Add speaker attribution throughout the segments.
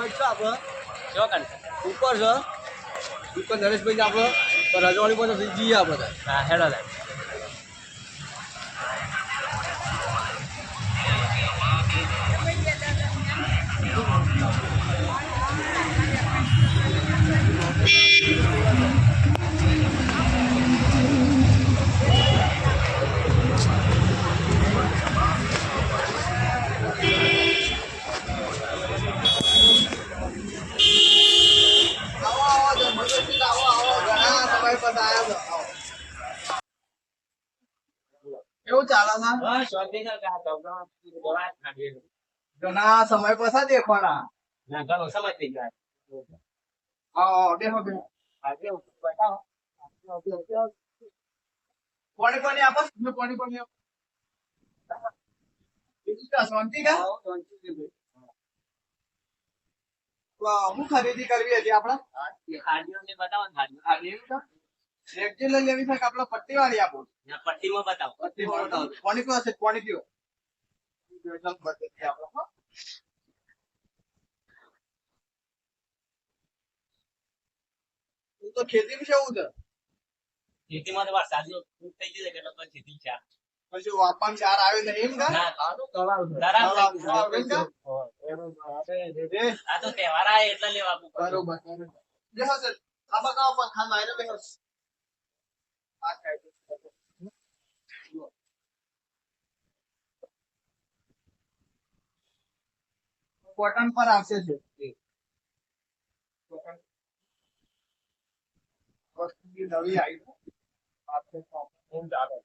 Speaker 1: આપણે
Speaker 2: શું કરશે
Speaker 1: ઉપર છે ઉપર નરેશભાઈ આપણે રજવાડી પર જઈએ આપણે
Speaker 2: હા હેડો લે
Speaker 1: કેવું ચાલે છે
Speaker 2: બસ શાંતિ છે કે આ દવા ખાધી
Speaker 1: ઘણા સમય પછી દેખવાના
Speaker 2: ના ઘણો સમજ થઈ ગયો
Speaker 1: હા બેહો બેહો
Speaker 2: આજે બતાવો
Speaker 1: પાણી પાણી આપો પાણી પાણી આપો બીજું કા શાંતિ કા હું ખરીદી કરવી હતી આપણે
Speaker 2: હાડીઓને બતાવો ને હાડીઓ
Speaker 1: રેગ્યુલર લેવી છે કે આપણે પટ્ટી વાળી આપો
Speaker 2: પટ્ટીમાં બતાવો
Speaker 1: પટ્ટી વાળો પાણી પીવો છે પાણી પીવો તો ખેતી માં કેવું છે
Speaker 2: ખેતીમાં તો વરસાદ થઈ જશે એટલે પછી ખેતી છે
Speaker 1: પછી વાપમાં ચાર આવે ને એમ કા
Speaker 2: આ તો તહેવાર આવે એટલે લેવા
Speaker 1: બરોબર બેહો સર આ બતાવો પણ ખાવા આવીને બેહો આ કાઈ કોટન પર આવશે છે કોટન વસ્તુ નવી આવી છે આપને હું જાણો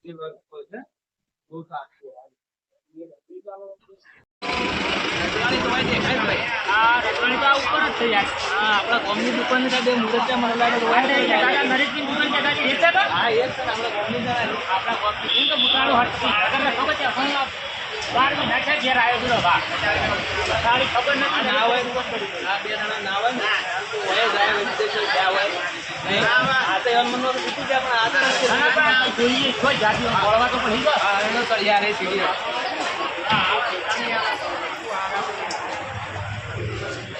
Speaker 1: ये वर्क पर है वो साथ ये
Speaker 2: રજવાડી તો ભાઈ દેખાય ભાઈ આ રજવાડી તો ઉપર જ છે યાર હા આપણા ગામની દુકાન ને બે મુરત મને લાગે તો કાકા નરેશની દુકાન કે કાકા એ છે તો હા એ છે આપણા ગામની આપણા ગામની તો મુકાળો હટ અગર ખબર છે ફોન બાર માં નાખા ઘેર આવ્યો પેલો બા તારી ખબર નથી ના હોય આ બે જણા ના હોય ને તો હોય જાય વિદેશ ગયા હોય આ તો એમ મનો બીજું છે પણ આ તો જોઈએ કોઈ જાતિ બોલવા તો પડી ગયો હા એનો તો યાર એ સીડી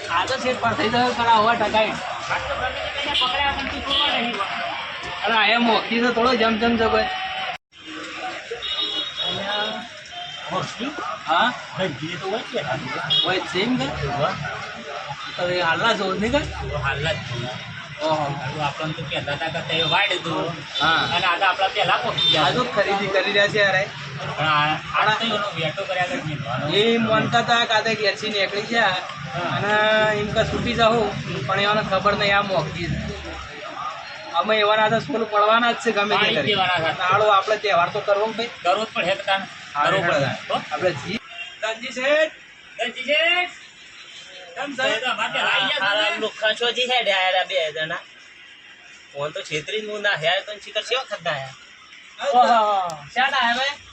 Speaker 2: આ તો છે પણ થઈ જાય ખરા હોવા ટકાઈ પકડ્યા પણ તું છોડવા નહીં અરે એમ મોકી તો થોડો જમ છે કોઈ હા ધનજી તો હોય છે હોય સેમ કે તો એ હાલના જો નહીં કે હાલના જ ઓહો આપણને તો કહેતા હતા કે તે વાડ હતું હા અને આ તો આપણા પહેલા પહોંચી ગયા આ તો ખરીદી કરી રહ્યા છે યાર આડા તો એનો વેટો કર્યા હતા એ મનતા હતા કાતે ઘેરથી નીકળી ગયા અને એમ કે છૂટી જાઉં પણ એવાને ખબર નહીં આ મોકી અમે એવાના તો સ્કૂલ પડવાના જ છે ગમે તે કરી આડો આપણે તહેવાર તો કરવો ભાઈ કરવો જ પડે કરવો પડે આપણે જી ધનજી શેઠ લુખાચોજી હેડે આયા બે જણા ફોન તો છેતરી નું ના હે તો શિખર સેવા ખદા આયા ઓહો શાડા હે ભાઈ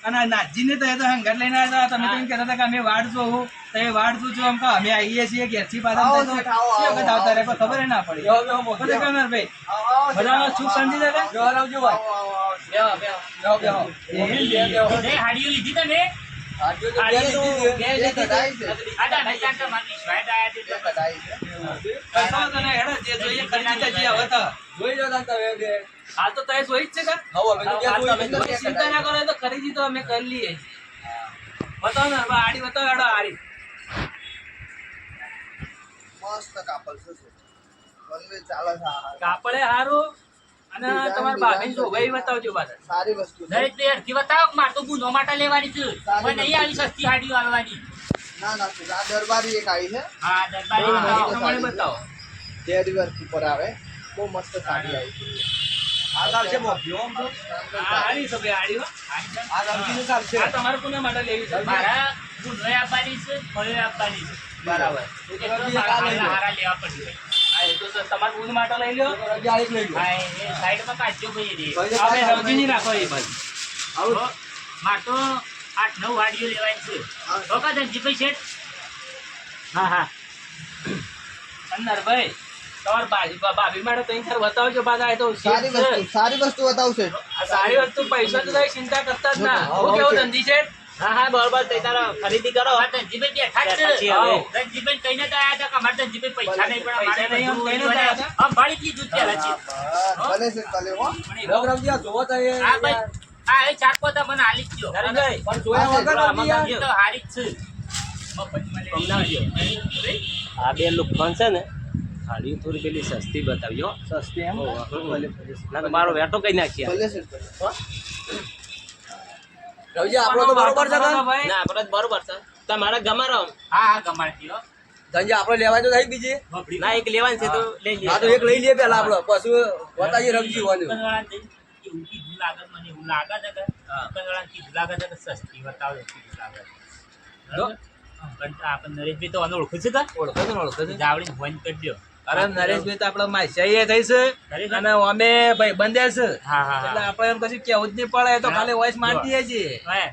Speaker 2: નાથજીને તો હંગાત લઈને આવ્યા તમે તો કહેતા હતા કે અમે વાડ છો તમે વાડ શું છો અમે આવીએ છીએ ઘેરથી પાછા ખબર ના પડી ભાઈ બધા સુખ શાંતિ હાડીઓ લીધી તમે હાલ તો તમે જોઈ જ છે ચિંતા ના કરો તો ખરીદી તો અમે કરી લઈએ બતાવો ને આડી બતાવો એડો આડી
Speaker 1: મસ્ત કાપડ છે ચાલે છે
Speaker 2: કાપડે સારું અને તમારા ભાભી જો ભાઈ બતાવજો પાછા
Speaker 1: સારી વસ્તુ
Speaker 2: દરેક પ્લેયરથી બતાવો માર તો ગુનો માટે લેવાની છે પણ નહીં આવી સસ્તી હાડીઓ આવવાની
Speaker 1: ના ના આ દરબારી એક આવી છે
Speaker 2: હા દરબારી બતાવો
Speaker 1: ડેરી વર્ક ઉપર આવે બહુ મસ્ત સાડી આવી છે આ ચાલશે મોભ્યો આમ તો
Speaker 2: હાડી સબે હાડીઓ
Speaker 1: આ ગમતીનું ચાલશે
Speaker 2: આ તમારે કોને માટે લેવી છે મારા ગુનો આપવાની છે ફળે આપવાની છે બરાબર હારા લેવા પડશે તમારે ઊંધ માટે લઈ લો સાઈડમાં કાઢજો ભાઈ રમજી રાખો એ બાજુ મારે તો 8-9 વાડીઓ લેવાની છે ધનજીભાઈ શેઠ હા હા નરભાઈ તમાર ભાભી માટે ત્રણ ચાર બતાવજો પાછા. એ તો
Speaker 1: સારી વસ્તુ બતાવશે.
Speaker 2: આ સારી વસ્તુ પૈસા તો તમે ચિંતા કરતા જ ના. હું કેવું ધંધી છે?
Speaker 3: હા હા બરોબર તે તારા ખરીદી કરો.
Speaker 2: ધનજીભાઈ ધનજીભાઈ કહીને તો આયા હતા કે અમારે ધનજીભાઈ પૈસા નહીં પણ
Speaker 3: પૈસા નહીં, આમ કહીને તો આયા હતા.
Speaker 2: આમ ભાડી કીધું જ પહેલા છે.
Speaker 1: ભલે છે ભલે હો.
Speaker 3: રવજી આ જોવો તો એ
Speaker 2: હા ભાઈ હા એ ચાકો તો મને હાલી જ ગયો.
Speaker 3: નરેશભાઈ પણ જોયા વગર
Speaker 2: આમાં
Speaker 3: રવજી
Speaker 2: તો હારી જ છે.
Speaker 3: આ બે લુકમાન છે ને થાળી થોડી પેલી સસ્તી બતાવજો.
Speaker 1: સસ્તી એમ
Speaker 3: ના તો મારો વેટો કઈ નાખી
Speaker 1: ભલે છે ભલે.
Speaker 3: રવજી આપણો તો બરોબર છે
Speaker 2: ભાઈ.
Speaker 3: ના આપણો તો બરોબર છે તમારા ગમારો
Speaker 2: હા હા ગમાડતી હો.
Speaker 3: ધંજી આપણે લેવાય તો થઈ બીજી ના એક લેવાની છે તો લઈ લઈએ. હા તો એક લઈ લઈએ પેલા આપણો પછી બતાવીએ રવજી વાનું.
Speaker 2: એવું કીધું લાગે મને એવું લાગે છે કે દુકાનવાળાને કીધું લાગે છે કે સસ્તી બતાવો કીધું લાગે છે. બરાબર? પણ આપણે નરેશભાઈ તો આને ઓળખું છે કા?
Speaker 3: ઓળખો છે
Speaker 2: જાવડીને ફોન કરી દો.
Speaker 3: અરે નરેશભાઈ તો આપડે માસાઈએ થઈ છે અને અમે ભાઈ બંધે છે
Speaker 2: હા હા
Speaker 3: એટલે
Speaker 2: હા
Speaker 3: આપણે એમ કશું કેવું જ નહીં પડે તો ખાલી વોઇસ મારતી છીએ.
Speaker 2: હે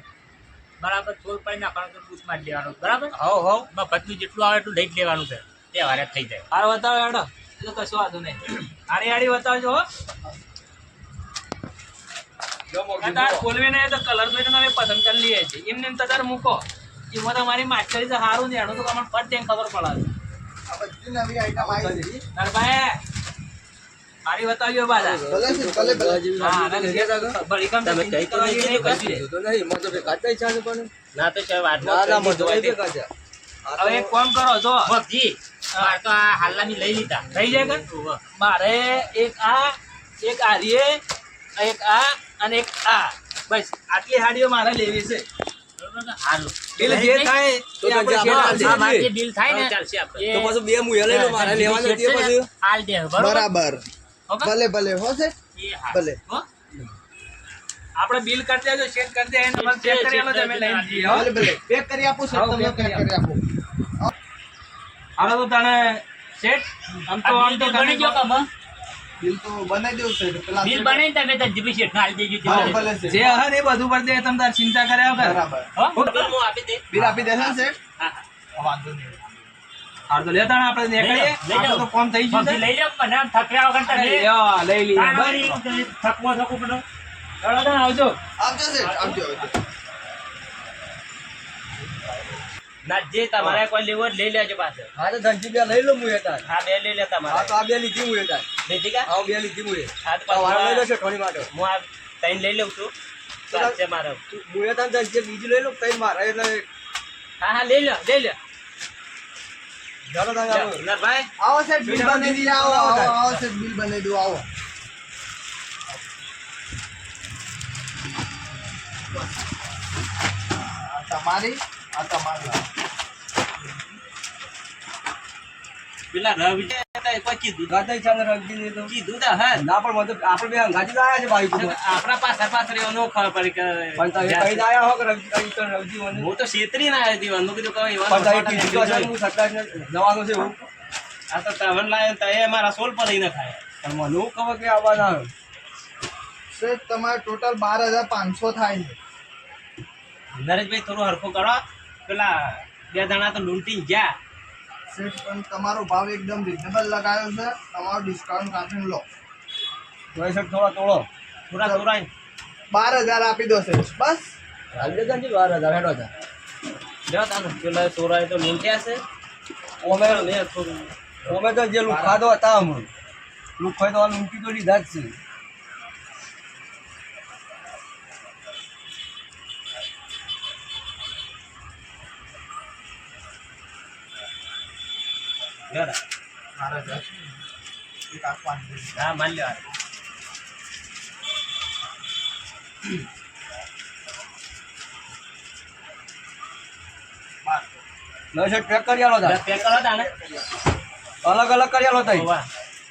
Speaker 2: બરાબર છોડ પડીને આપણને તો પૂછ મારી લેવાનું બરાબર
Speaker 3: હવ હવ
Speaker 2: મફતનું જેટલું આવે એટલું લઈ જ લેવાનું છે તહેવારે થઈ જાય.
Speaker 3: હાર બતાવો હેડો એ તો કશું વાંધો નહીં. હારી હારી બતાવજો હો. તાર ખોલવી નહીં તો કલર તો તમે પસંદ કરી લઈએ છીએ એમને એમ તાર મૂકો એમાં તમારી માસ્ટરી છે સારું ને એનું તો તમને ફટ દઈને ખબર પડે.
Speaker 1: આ બધી નવી આઈટમ આવી છે.
Speaker 3: તારભાઈ હારી બતાવજો પાછા.
Speaker 1: ભલે છે ભલે ભલે.
Speaker 3: હા બળી કામ તમે કઈ તો નહીં ના તો છે વાત ના હવે એક કામ કરો જો
Speaker 2: મગજી મારે તો આ હાલની લઈ લીધા
Speaker 3: થઈ જાય કે મારે એક આ એક આ અને એક આ બસ આટલી હાડીઓ મારે લેવી છે.
Speaker 2: હારું
Speaker 3: બિલ જે થાય એ આપણે શેર આપી
Speaker 2: આ મારે જે
Speaker 3: દઈએ.
Speaker 2: બિલ થાય ને
Speaker 3: ચાલશે આપણે.
Speaker 2: એ
Speaker 3: તો પાછું બે મુએ લઈ લો મારે લેવાનું તે પછી
Speaker 2: હાલ દે બરોબર
Speaker 1: બરાબર.
Speaker 2: ઓકે?
Speaker 1: ભલે ભલે હો છે.
Speaker 2: એ હાલ.
Speaker 1: ભલે.
Speaker 2: હો?
Speaker 3: આપણે બિલ કરી દેજો ચેક કરી દે એને મને ચેક કરી આલો તમે લઈને જઈએ હો.
Speaker 1: ભલે ભલે. પેક કરી આપું સર
Speaker 3: હા,
Speaker 1: તમને
Speaker 3: પેક
Speaker 1: પેક
Speaker 3: કરી
Speaker 1: કરી આપું.
Speaker 3: હાલો તો તને સેટ આમ તો
Speaker 2: આ બિલ બની ગયો કમ
Speaker 1: બિલ તો બનાવી દેવું છે પેલા
Speaker 2: બિલ બનાવીને તમે ધનજીભાઈ શેઠને હાલ દેજો
Speaker 1: હા,
Speaker 2: તે
Speaker 1: ભલે છે.
Speaker 3: જે હે ને એ બધું કરી દે તમે તાર ચિંતા કર્યા વગર.
Speaker 1: બરાબર.
Speaker 2: હો બિલ હું આપી દે
Speaker 1: બિલ આપી દેશે ને સેઠ?
Speaker 2: હા હા
Speaker 1: વાંધો નહીં.
Speaker 3: હાલ તો લેતા ને આપણે નીકળીએ.
Speaker 2: લઈ જાઓ.
Speaker 3: આપણે તો કોમ થઈ ગયું છે.
Speaker 2: મગજી લઈ લો મને આમ થકર્યા વગર તમે
Speaker 3: લ્યો, લઈ લઈએ બસ.
Speaker 2: થકવો થકવું પડો
Speaker 3: ચાલો તાણ આવજો.
Speaker 1: આવજો સેઠ આવજો આવજો.
Speaker 3: ના જે તમારે કોઈ લેવો હોય લઈ લેજો પાસે. હા તો ધનજી બે લઈ લો મુએ તાર. હા બે લઈ લે તમારે. હા તો આ બે લીધી મુએ તાર. લીધી કા? હા બે લીધી મુએ. હા તો પાછા લઈ લો છે થોડી માટે. હું આ ત્રણ લઈ લઉં છું. ચાલશે મારે. મુએ તાર ધનજી બીજી લઈ લો ત્રણ મારે એટલે હા હા લઈ લો લઈ લો. ચાલો તાર નરભાઈ
Speaker 1: આવો સેઠ બિલ બનાવી દઈએ આવો આવો આવો સેઠ બિલ બનાવી દો આવો. આ તમારી
Speaker 3: પેલા રવિ કીધું ગાતા ચાલે રવિ ને તો કીધું તા હા ના પણ મતલબ આપણે બે અંગાજી આયા છે ભાઈ આપણા પાછળ પાછળ એનો ખબર પડી કે પણ તમે કઈ આયા હો કે રવિ હું તો છેતરી ના આવ્યો દીવાનું કીધું કઈ વાત હું સરકાર જવાનું છે હું આ તો તવન લાયો તો એ મારા સોલ પર લઈને ખાય પણ મને હું કહું કે આવવાના
Speaker 1: સેઠ તમારે ટોટલ 12,500 થાય છે.
Speaker 3: નરેશભાઈ થોડું હરખું કરો પેલા બે જણા તો લૂંટી ગયા
Speaker 1: સેઠ પણ તમારો ભાવ એકદમ રીઝનેબલ લગાવ્યો છે. તમારો ડિસ્કાઉન્ટ કાપીને લો.
Speaker 3: થોડા તોડો થોડા
Speaker 1: 12,000 આપી દો સેઠ બસ.
Speaker 3: હાલ દે ગાંધી 12,000 હેડો હતા જો તાનો પેલા સોરાય તો લૂંટ્યા છે ઓમે તો જે લુખાતો હતા હમણાં લુખાય તો લૂંટી તો લીધા જ છે. હા માન લ્યો પેક કરી આલો તા પેક કરો તા ને અલગ અલગ કરી આલો તઈ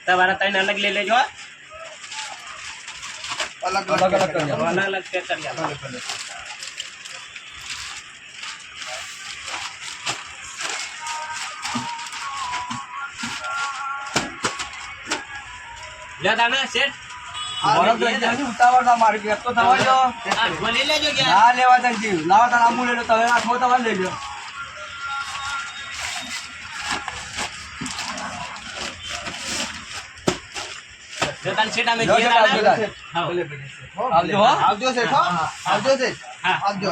Speaker 3: તમારા તઈને અલગ લઈ લેજો
Speaker 1: અલગ
Speaker 3: અલગ
Speaker 1: અલગ
Speaker 3: કરી આલો અલગ અલગ પેક કરી આલો લે દાના સેટ ઉતાવળ ના મારી પેક તો થવા જો લઈ લેજો ના લેવા તઈ લાવા તા આમુ લઈ લો તમે આઠો તમારે લેજો
Speaker 2: તો તાન શેઠ અમે
Speaker 3: જો
Speaker 2: જઈએ
Speaker 3: શેઠ, આવજો
Speaker 2: તાન.
Speaker 3: તાન.
Speaker 2: હા.
Speaker 3: આવજો હો.
Speaker 1: આવજો શેઠ હો. આવજો શેઠ.
Speaker 2: હા.
Speaker 1: આવજો.